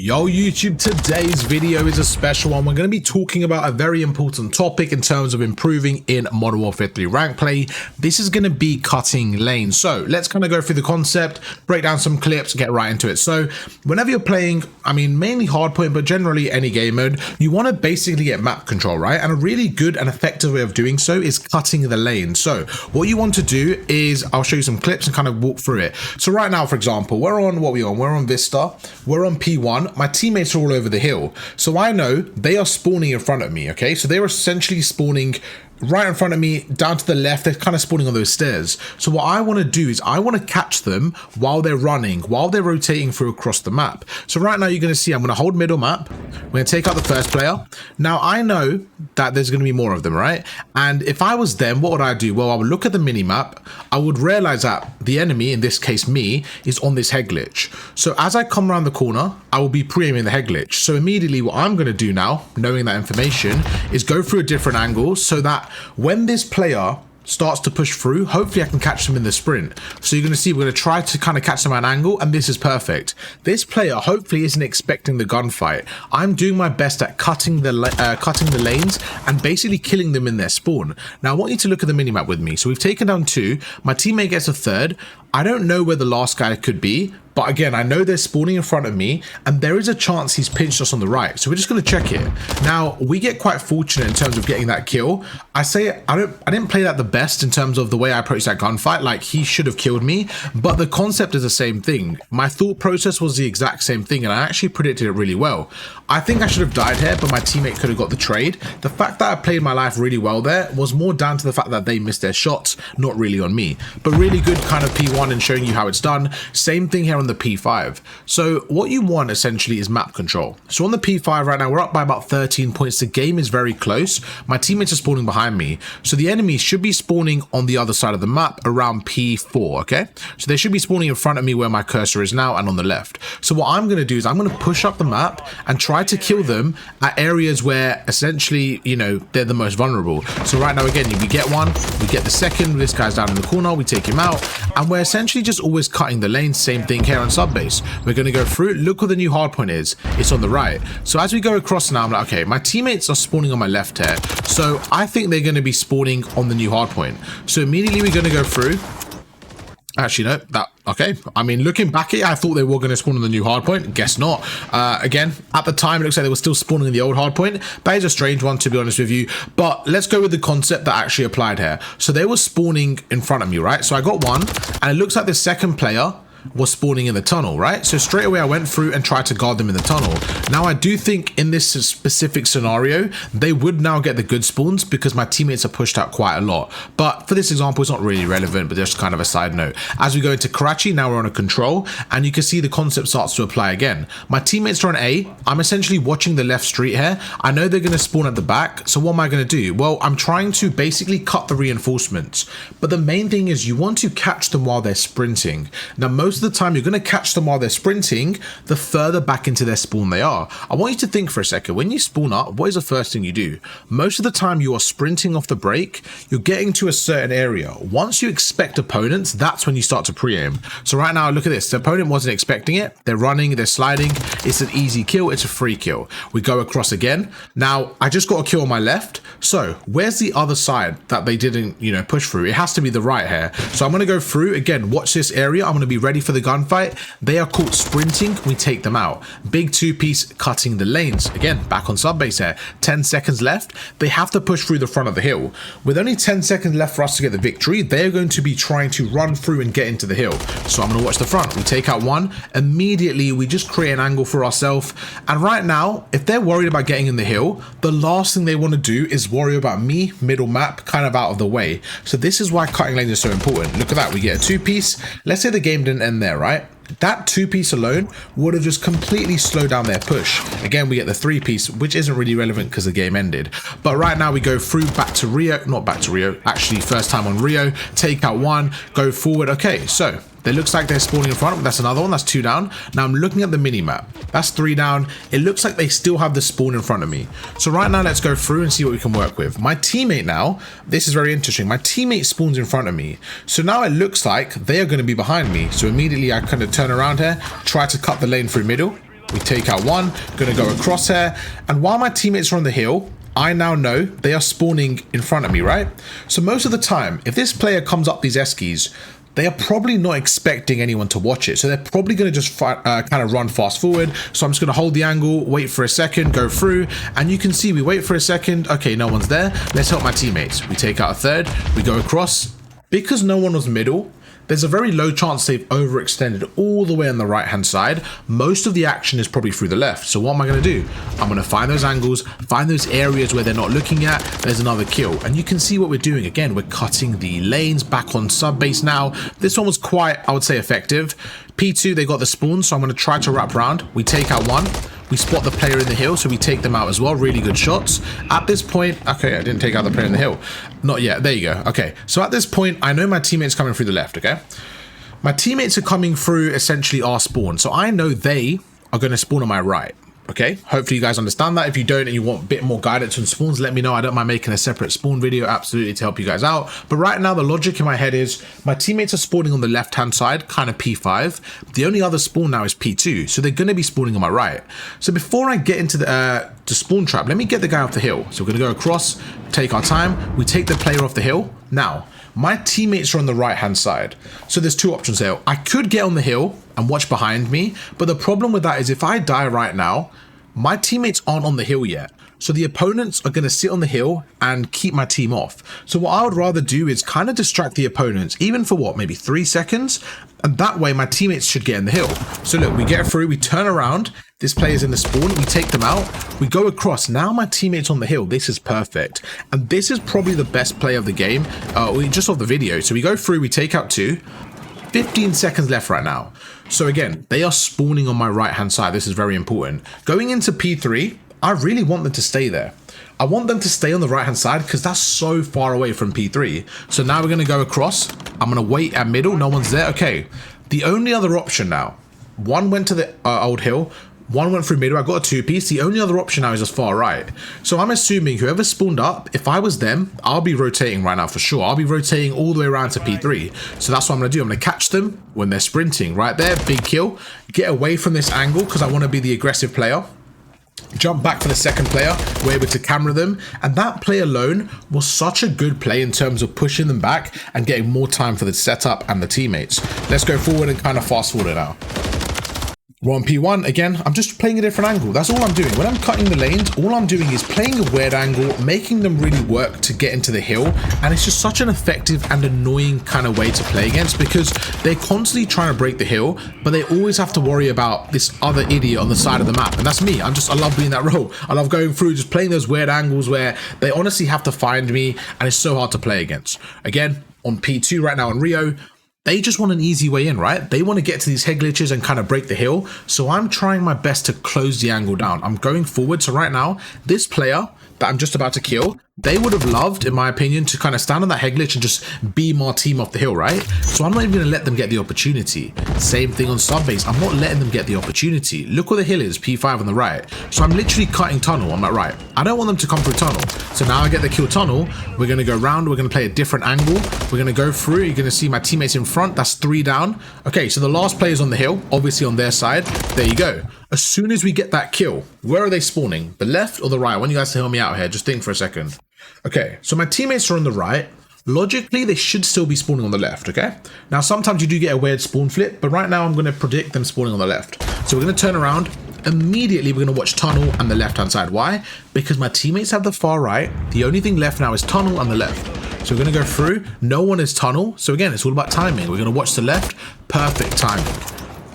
Yo YouTube, today's video is a special one. We're going to be talking about a very important topic in terms of improving in Modern Warfare 3 rank play. This is going to be cutting lanes. So let's kind of go through the concept, break down some clips, get right into it. So whenever you're playing, I mean mainly hardpoint, but generally any game mode, you want to basically get map control, right? And a really good and effective way of doing so is cutting the lane. So what you want to do is, I'll show you some clips and kind of walk through it. So right now, for example, we're on We're on Vista, we're on P1. My teammates are all over the hill, so I know they are spawning in front of me. Okay, so they're essentially spawning right in front of me, down to the left. They're kind of spawning on those stairs. So what I want to do is I want to catch them while they're running, while they're rotating through across the map. So right now you're going to see I'm going to hold middle map. We're going to take out the first player. Now I know that there's going to be more of them, right? And if I was them, what would I do? Well, I would look at the mini map. I would realize that the enemy, in this case me, is on this head glitch. So as I come around the corner, I will be pre-aiming the head glitch. So immediately what I'm going to do now, knowing that information, is go through a different angle so that when this player starts to push through, hopefully I can catch them in the sprint. So you're going to see we're going to try to kind of catch them at an angle, and this is perfect. This player hopefully isn't expecting the gunfight. I'm doing my best at cutting the lanes and basically killing them in their spawn. Now I want you to look at the minimap with me. So we've taken down two. My teammate gets a third. I don't know where the last guy could be, but again, I know they're spawning in front of me, and there is a chance he's pinched us on the right. So we're just going to check it. Now, we get quite fortunate in terms of getting that kill. I didn't play that the best in terms of the way I approached that gunfight. Like, he should have killed me, but the concept is the same thing. My thought process was the exact same thing, and I actually predicted it really well. I think I should have died here, but my teammate could have got the trade. The fact that I played my life really well there was more down to the fact that they missed their shots, not really on me. But really good kind of P1 and showing you how it's done. Same thing here on the P5. So what you want essentially is map control. So on the P5 right now, we're up by about 13 points. The game is very close. My teammates are spawning behind me. So the enemy should be spawning on the other side of the map around P4, okay? So they should be spawning in front of me where my cursor is now and on the left. So what I'm going to do is I'm going to push up the map and try to kill them at areas where essentially, you know, they're the most vulnerable. So right now, again, we get one, we get the second, this guy's down in the corner, we take him out, and we're essentially just always cutting the lane. Same thing here on sub base. We're going to go through. Look where the new hard point is. It's on the right. So as we go across now, I'm like, okay, my teammates are spawning on my left here. So I think they're going to be spawning on the new hard point. So immediately we're going to go through. Actually, no, okay. I mean, looking back at it, I thought they were going to spawn on the new hardpoint. Guess not. Again, at the time, it looks like they were still spawning in the old hardpoint. That is a strange one, to be honest with you. But let's go with the concept that actually applied here. So they were spawning in front of me, right? So I got one, and it looks like the second player was spawning in the tunnel, right? So straight away I went through and tried to guard them in the tunnel. Now I do think in this specific scenario they would now get the good spawns because my teammates are pushed out quite a lot, but for this example it's not really relevant, but just kind of a side note. As we go into Karachi, now we're on a control, and you can see the concept starts to apply again. My teammates are on A. I'm essentially watching the left street here. I know they're going to spawn at the back, so what am I going to do? Well, I'm trying to basically cut the reinforcements, but the main thing is you want to catch them while they're sprinting. Now most of the time you're going to catch them while they're sprinting, the further back into their spawn they are. I want you to think for a second, when you spawn up, what is the first thing you do? Most of the time you are sprinting off the break, you're getting to a certain area. Once you expect opponents, that's when you start to pre-aim. So right now, look at this. The opponent wasn't expecting it. They're running, they're sliding. It's an easy kill. It's a free kill. We go across again. Now, I just got a kill on my left. So where's the other side that they didn't, you know, push through? It has to be the right here. So I'm going to go through again. Watch this area. I'm going to be ready for the gunfight. They are caught sprinting. We take them out. Big two-piece cutting the lanes. Again, back on sub base here. 10 seconds left. They have to push through the front of the hill. With only 10 seconds left for us to get the victory, they're going to be trying to run through and get into the hill. So I'm going to watch the front. We take out one. Immediately, we just create an angle for ourselves. And right now, if they're worried about getting in the hill, the last thing they want to do is worry about me, middle map, kind of out of the way. So this is why cutting lanes is so important. Look at that. We get a two-piece. Let's say the game didn't end there, right? That two-piece alone would have just completely slowed down their push. Again, we get the three-piece, which isn't really relevant because the game ended. But right now we go through back to Rio, not back to Rio, actually first time on Rio, take out one, go forward. Okay, so it looks like they're spawning in front. That's another one. That's two down. Now I'm looking at the mini map. That's three down. It looks like they still have the spawn in front of me. So right now, let's go through and see what we can work with. My teammate now, this is very interesting. My teammate spawns in front of me. So now it looks like they are going to be behind me. So immediately I kind of turn around here, try to cut the lane through middle. We take out one, gonna go across here. And while my teammates are on the hill, I now know they are spawning in front of me, right? So most of the time, if this player comes up these eskies, they are probably not expecting anyone to watch it. So they're probably going to just kind of run fast forward. So I'm just going to hold the angle, wait for a second, go through. And you can see we wait for a second. Okay, no one's there. Let's help my teammates. We take out a third. We go across. Because no one was middle, there's a very low chance they've overextended all the way on the right hand side. Most of the action is probably through the left. So what am I going to do? I'm going to find those angles, find those areas where they're not looking at. There's another kill. And you can see what we're doing. Again, we're cutting the lanes back on sub base now. This one was quite, I would say, effective. P2, they got the spawn, so I'm going to try to wrap around. We take out one. We spot the player in the hill, so we take them out as well. Really good shots. At this point, okay, I didn't take out the player in the hill. Not yet. There you go. Okay, so at this point, I know my teammates coming through the left, okay? My teammates are coming through essentially our spawn, so I know they are going to spawn on my right. Okay, hopefully you guys understand that. If you don't and you want a bit more guidance on spawns, let me know. I don't mind making a separate spawn video, absolutely, to help you guys out. But right now, the logic in my head is my teammates are spawning on the left-hand side, kind of P5. The only other spawn now is P2, so they're going to be spawning on my right. So before I get into the spawn trap, let me get the guy off the hill. So we're going to go across, take our time. We take the player off the hill. Now, my teammates are on the right-hand side. So there's two options here. I could get on the hill and watch behind me, but the problem with that is if I die right now, my teammates aren't on the hill yet. So the opponents are going to sit on the hill and keep my team off. So what I would rather do is kind of distract the opponents, even for what, maybe 3 seconds? And that way my teammates should get in the hill. So look, we get through, we turn around, this player's in the spawn, we take them out, we go across. Now my teammate's on the hill. This is perfect. And this is probably the best play of the game, just of the video. So we go through, we take out 2, 15 seconds left right now. So again, they are spawning on my right-hand side. This is very important. Going into P3, I really want them to stay there. I want them to stay on the right-hand side because that's so far away from P3. So now we're going to go across. I'm going to wait at middle. No one's there. Okay. The only other option now, one went to the old hill. One went through middle. I got a 2-piece. The only other option now is just far right. So I'm assuming whoever spawned up, if I was them, I'll be rotating right now for sure. I'll be rotating all the way around to P3. So that's what I'm going to do. I'm going to catch them when they're sprinting. Right there, big kill. Get away from this angle because I want to be the aggressive player. Jump back for the second player. We're able to camera them. And that play alone was such a good play in terms of pushing them back and getting more time for the setup and the teammates. Let's go forward and kind of fast forward it now. We're on P1 again. I'm just playing a different angle. That's all I'm doing. When I'm cutting the lanes, all I'm doing is playing a weird angle, making them really work to get into the hill. And it's just such an effective and annoying kind of way to play against because they're constantly trying to break the hill, but they always have to worry about this other idiot on the side of the map. And that's me. I love being that role. I love going through, just playing those weird angles where they honestly have to find me and it's so hard to play against. Again, on P2 right now in Rio, they just want an easy way in, right? They want to get to these head glitches and kind of break the hill. So I'm trying my best to close the angle down. I'm going forward. So right now, this player that I'm just about to kill, they would have loved, in my opinion, to kind of stand on that head glitch and just beam our team off the hill, right? So I'm not even going to let them get the opportunity. Same thing on sub base. I'm not letting them get the opportunity. Look where the hill is, P5 on the right. So I'm literally cutting tunnel on my right. I don't want them to come through tunnel. So now I get the kill tunnel. We're going to go round. We're going to play a different angle. We're going to go through. You're going to see my teammates in front. That's 3 down. Okay, so the last player's on the hill, obviously on their side. There you go. As soon as we get that kill, where are they spawning? The left or the right? I want you guys to help me out here. Just think for a second. Okay, so my teammates are on the right. Logically, they should still be spawning on the left, okay? Now, sometimes you do get a weird spawn flip, but right now I'm going to predict them spawning on the left. So we're going to turn around. Immediately, we're going to watch tunnel and the left-hand side. Why? Because my teammates have the far right. The only thing left now is tunnel and the left. So we're going to go through. No one is tunnel. So again, it's all about timing. We're going to watch the left. Perfect timing.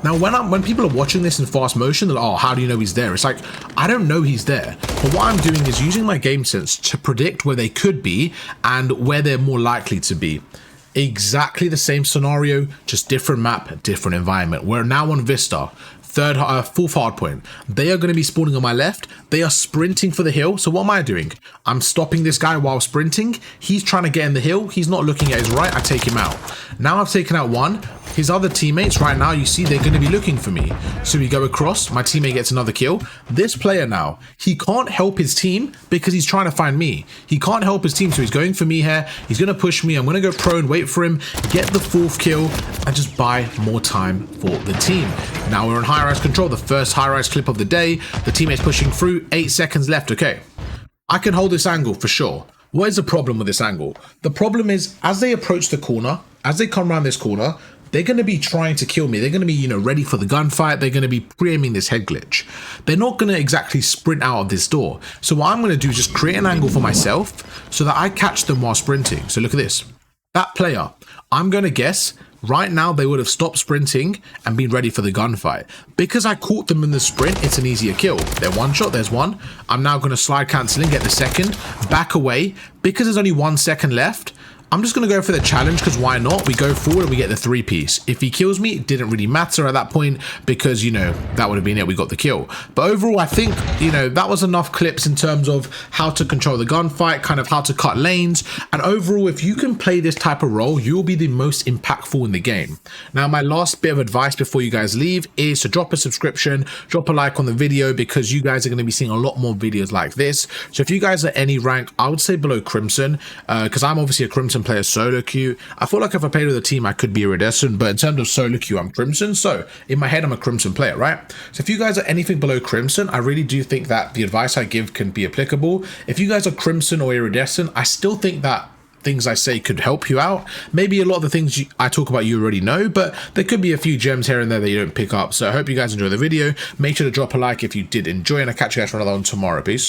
Now, when people are watching this in fast motion, they're like, oh, how do you know he's there? It's like, I don't know he's there. But what I'm doing is using my game sense to predict where they could be and where they're more likely to be. Exactly the same scenario, just different map, different environment. We're now on Vista. Fourth hard point. They are going to be spawning on my left. They are sprinting for the hill. So what am I doing? I'm stopping this guy while sprinting. He's trying to get in the hill. He's not looking at his right. I take him out. Now I've taken out one. His other teammates right now, you see, they're going to be looking for me. So we go across. My teammate gets another kill. This player now, he can't help his team because he's trying to find me. He can't help his team, so he's going for me here. He's going to push me. I'm going to go prone, wait for him, get the 4th kill, and just buy more time for the team. Now we're on high high-rise control, the first high-rise clip of the day. The teammate's pushing through, 8 seconds left. Okay, I can hold this angle for sure. What is the problem with this angle? The problem is, as they approach the corner, as they come around this corner, they're going to be trying to kill me. They're going to be, ready for the gunfight. They're going to be pre-aiming this head glitch. They're not going to exactly sprint out of this door. So what I'm going to do is just create an angle for myself so that I catch them while sprinting. So look at this. That player, I'm going to guess right now they would have stopped sprinting and been ready for the gunfight. Because I caught them in the sprint, it's an easier kill. They're one shot, there's one. I'm now going to slide cancel and get the second, back away. Because there's only 1 second left, I'm just going to go for the challenge because why not? We go forward and we get the 3-piece. If he kills me, it didn't really matter at that point because, that would have been it. We got the kill. But overall, I think, that was enough clips in terms of how to control the gunfight, kind of how to cut lanes. And overall, if you can play this type of role, you'll be the most impactful in the game. Now, my last bit of advice before you guys leave is to drop a subscription, drop a like on the video because you guys are going to be seeing a lot more videos like this. So if you guys are any rank, I would say below Crimson because I'm obviously a Crimson player solo queue. I feel like if I played with a team I could be iridescent, but in terms of solo queue I'm Crimson, so in my head I'm a Crimson player, right? So if you guys are anything below Crimson, I really do think that the advice I give can be applicable. If you guys are Crimson or iridescent, I still think that things I say could help you out. Maybe a lot of the things I talk about you already know, but there could be a few gems here and there that you don't pick up. So I hope you guys enjoy the video. Make sure to drop a like if you did enjoy, and I'll catch you guys for another one tomorrow. Peace.